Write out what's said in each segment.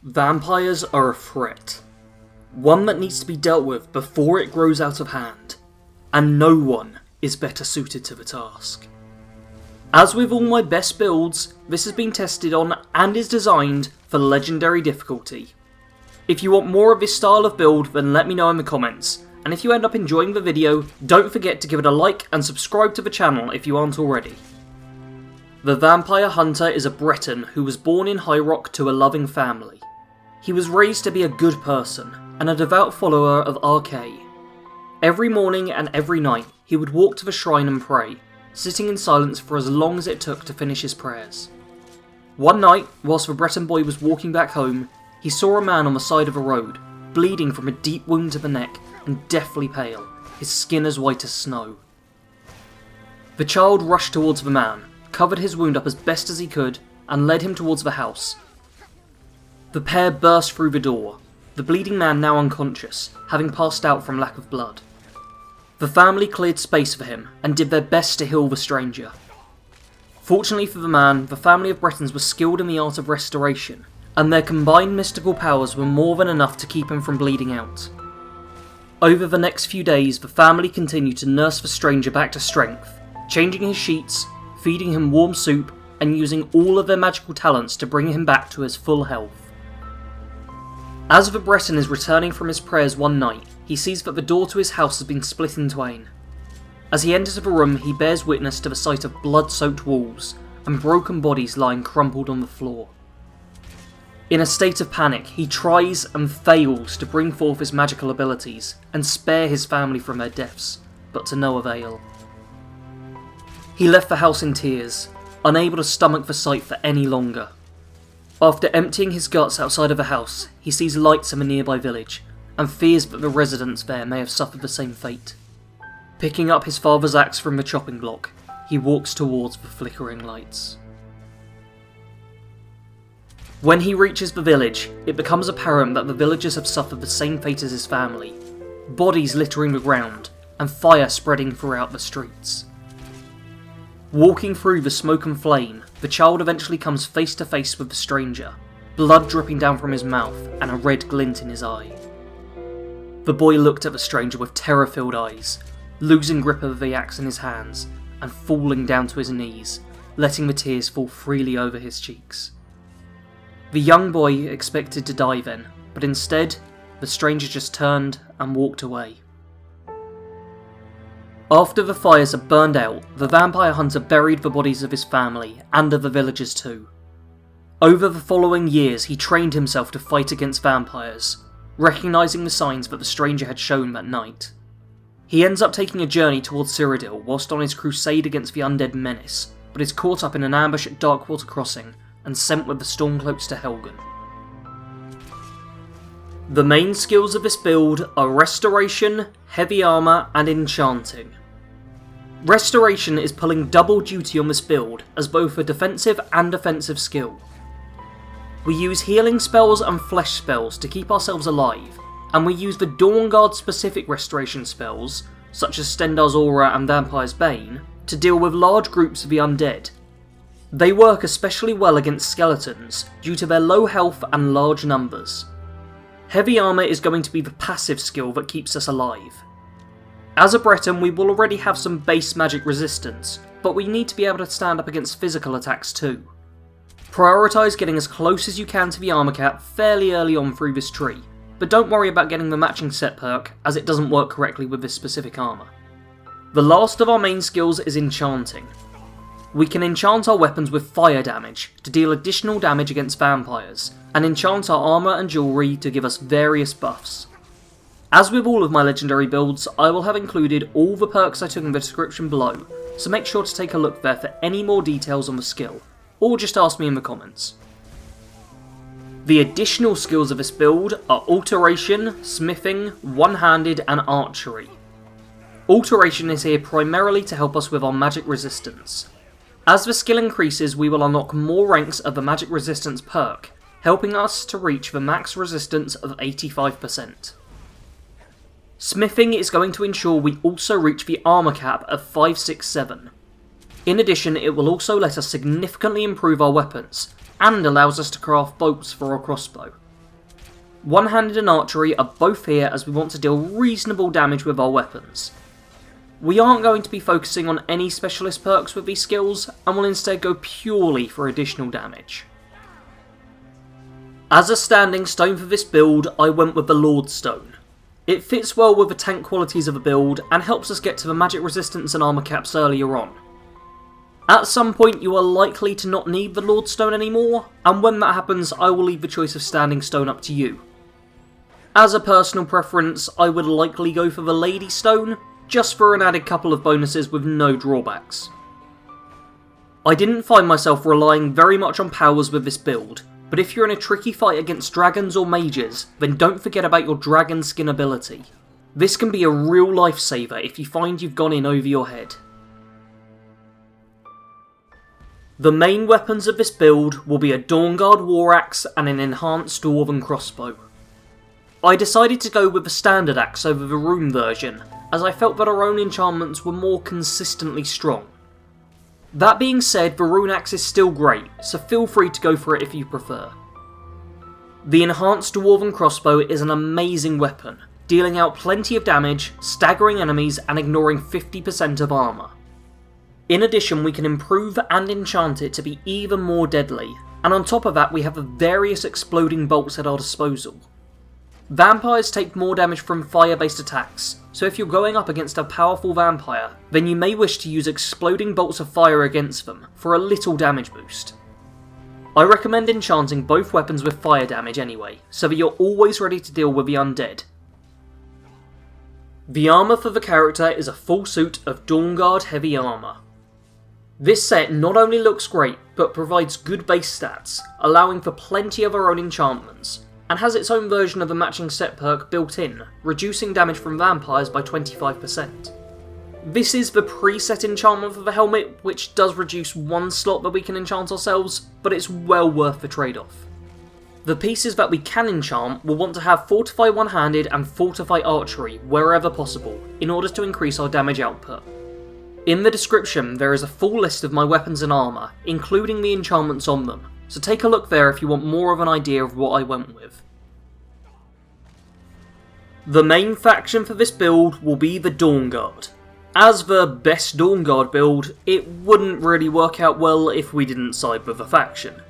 Vampires are a threat. One that needs to be dealt with before it grows out of hand, and no one is better suited to the task. As with all my best builds, this has been tested on and is designed for legendary difficulty. If you want more of this style of build, then let me know in the comments, and if you end up enjoying the video, don't forget to give it a like and subscribe to the channel if you aren't already. The Vampire Hunter is a Breton who was born in High Rock to a loving family. He was raised to be a good person, and a devout follower of Archery. Every morning and every night, he would walk to the shrine and pray, sitting in silence for as long as it took to finish his prayers. One night, whilst the Breton boy was walking back home, he saw a man on the side of a road, bleeding from a deep wound to the neck and deathly pale, his skin as white as snow. The child rushed towards the man, covered his wound up as best as he could, and led him towards the house. The pair burst through the door, the bleeding man now unconscious, having passed out from lack of blood. The family cleared space for him and did their best to heal the stranger. Fortunately for the man, the family of Bretons were skilled in the art of restoration, and their combined mystical powers were more than enough to keep him from bleeding out. Over the next few days, the family continued to nurse the stranger back to strength, changing his sheets, feeding him warm soup, and using all of their magical talents to bring him back to his full health. As the Breton is returning from his prayers one night, he sees that the door to his house has been split in twain. As he enters the room, he bears witness to the sight of blood-soaked walls and broken bodies lying crumpled on the floor. In a state of panic, he tries and fails to bring forth his magical abilities and spare his family from their deaths, but to no avail. He left the house in tears, unable to stomach the sight for any longer. After emptying his guts outside of the house, he sees lights in a nearby village, and fears that the residents there may have suffered the same fate. Picking up his father's axe from the chopping block, he walks towards the flickering lights. When he reaches the village, it becomes apparent that the villagers have suffered the same fate as his family, bodies littering the ground, and fire spreading throughout the streets. Walking through the smoke and flame, the child eventually comes face to face with the stranger, blood dripping down from his mouth and a red glint in his eye. The boy looked at the stranger with terror-filled eyes, losing grip of the axe in his hands and falling down to his knees, letting the tears fall freely over his cheeks. The young boy expected to die then, but instead, the stranger just turned and walked away. After the fires had burned out, the vampire hunter buried the bodies of his family and of the villagers too. Over the following years, he trained himself to fight against vampires, recognising the signs that the stranger had shown that night. He ends up taking a journey towards Cyrodiil whilst on his crusade against the undead menace, but is caught up in an ambush at Darkwater Crossing and sent with the Stormcloaks to Helgen. The main skills of this build are Restoration, Heavy Armour and Enchanting. Restoration is pulling double duty on this build as both a defensive and offensive skill. We use healing spells and flesh spells to keep ourselves alive, and we use the Dawnguard specific restoration spells, such as Stendarr's Aura and Vampire's Bane, to deal with large groups of the undead. They work especially well against skeletons due to their low health and large numbers. Heavy Armour is going to be the passive skill that keeps us alive. As a Breton, we will already have some base magic resistance, but we need to be able to stand up against physical attacks too. Prioritise getting as close as you can to the armor cap fairly early on through this tree, but don't worry about getting the matching set perk, as it doesn't work correctly with this specific armour. The last of our main skills is Enchanting. We can enchant our weapons with fire damage to deal additional damage against vampires, and enchant our armour and jewellery to give us various buffs. As with all of my legendary builds, I will have included all the perks I took in the description below, so make sure to take a look there for any more details on the skill, or just ask me in the comments. The additional skills of this build are Alteration, Smithing, One-Handed and Archery. Alteration is here primarily to help us with our magic resistance. As the skill increases, we will unlock more ranks of the magic resistance perk, helping us to reach the max resistance of 85%. Smithing is going to ensure we also reach the armor cap of 567. In addition, it will also let us significantly improve our weapons, and allows us to craft bolts for our crossbow, One-handed and archery are both here as we want to deal reasonable damage with our weapons. We aren't going to be focusing on any specialist perks with these skills, and will instead go purely for additional damage. As a standing stone for this build, I went with the Lord Stone. It fits well with the tank qualities of the build, and helps us get to the magic resistance and armor caps earlier on. At some point you are likely to not need the Lord Stone anymore, and when that happens I will leave the choice of standing stone up to you. As a personal preference, I would likely go for the Lady Stone, just for an added couple of bonuses with no drawbacks. I didn't find myself relying very much on powers with this build, but if you're in a tricky fight against dragons or mages, then don't forget about your dragon skin ability. This can be a real lifesaver if you find you've gone in over your head. The main weapons of this build will be a Dawnguard War Axe and an enhanced Dwarven Crossbow. I decided to go with the standard axe over the rune version, as I felt that our own enchantments were more consistently strong. That being said, the rune axe is still great, so feel free to go for it if you prefer. The enhanced Dwarven Crossbow is an amazing weapon, dealing out plenty of damage, staggering enemies and ignoring 50% of armour. In addition, we can improve and enchant it to be even more deadly, and on top of that we have the various exploding bolts at our disposal. Vampires take more damage from fire-based attacks, so if you're going up against a powerful vampire, then you may wish to use exploding bolts of fire against them for a little damage boost. I recommend enchanting both weapons with fire damage anyway, so that you're always ready to deal with the undead. The armour for the character is a full suit of Dawnguard heavy armour. This set not only looks great, but provides good base stats, allowing for plenty of our own enchantments, and has its own version of the matching set perk built in, reducing damage from vampires by 25%. This is the preset enchantment for the helmet, which does reduce one slot that we can enchant ourselves, but it's well worth the trade-off. The pieces that we can enchant will want to have Fortify One-Handed and Fortify Archery wherever possible, in order to increase our damage output. In the description there is a full list of my weapons and armour, including the enchantments on them, so take a look there if you want more of an idea of what I went with. The main faction for this build will be the Dawnguard. As the best Dawnguard build, it wouldn't really work out well if we didn't side with a faction.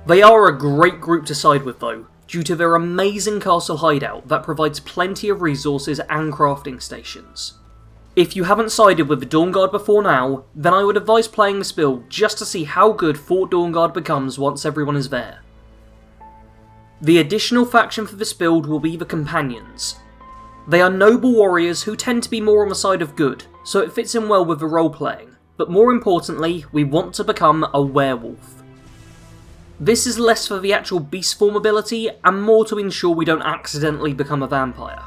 They are a great group to side with though, due to their amazing castle hideout that provides plenty of resources and crafting stations. If you haven't sided with the Dawnguard before now, then I would advise playing this build just to see how good Fort Dawnguard becomes once everyone is there. The additional faction for this build will be the Companions. They are noble warriors who tend to be more on the side of good, so it fits in well with the role-playing, but more importantly, we want to become a werewolf. This is less for the actual beast form ability, and more to ensure we don't accidentally become a vampire.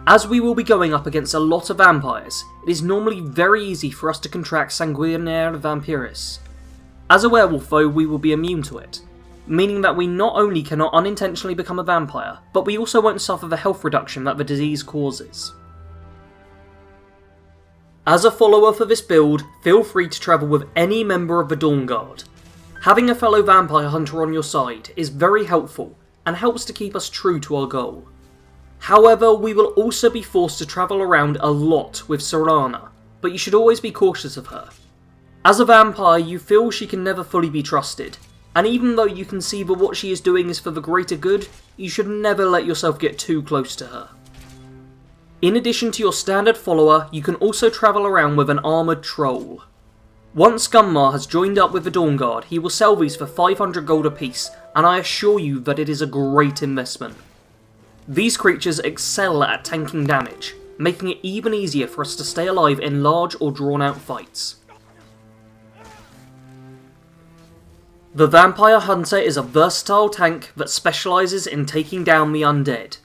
As we will be going up against a lot of vampires, it is normally very easy for us to contract sanguinaire vampiris. As a werewolf though, we will be immune to it, meaning that we not only cannot unintentionally become a vampire, but we also won't suffer the health reduction that the disease causes. As a follower for this build, feel free to travel with any member of the Dawnguard. Having a fellow vampire hunter on your side is very helpful, and helps to keep us true to our goal. However, we will also be forced to travel around a lot with Serana, but you should always be cautious of her. As a vampire, you feel she can never fully be trusted, and even though you can see that what she is doing is for the greater good, you should never let yourself get too close to her. In addition to your standard follower, you can also travel around with an armoured troll. Once Gunmar has joined up with the Dawnguard, he will sell these for 500 gold apiece, and I assure you that it is a great investment. These creatures excel at tanking damage, making it even easier for us to stay alive in large or drawn out fights. The Vampire Hunter is a versatile tank that specialises in taking down the undead.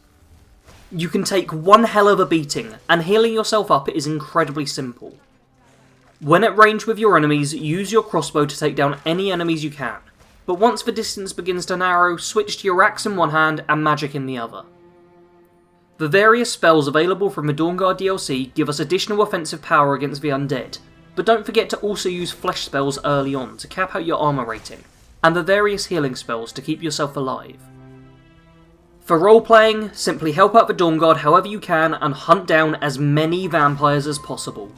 You can take one hell of a beating, and healing yourself up is incredibly simple. When at range with your enemies, use your crossbow to take down any enemies you can, but once the distance begins to narrow, switch to your axe in one hand and magic in the other. The various spells available from the Dawnguard DLC give us additional offensive power against the undead, but don't forget to also use flesh spells early on to cap out your armour rating, and the various healing spells to keep yourself alive. For role-playing, simply help out the Dawnguard however you can and hunt down as many vampires as possible.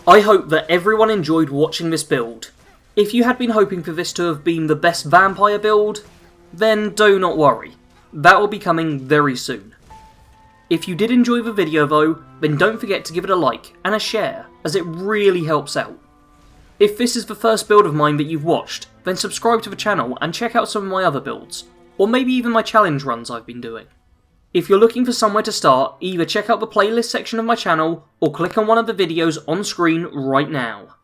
I hope that everyone enjoyed watching this build. If you had been hoping for this to have been the best vampire build, then do not worry, that will be coming very soon. If you did enjoy the video though, then don't forget to give it a like and a share, as it really helps out. If this is the first build of mine that you've watched, then subscribe to the channel and check out some of my other builds, or maybe even my challenge runs I've been doing. If you're looking for somewhere to start, either check out the playlist section of my channel, or click on one of the videos on screen right now.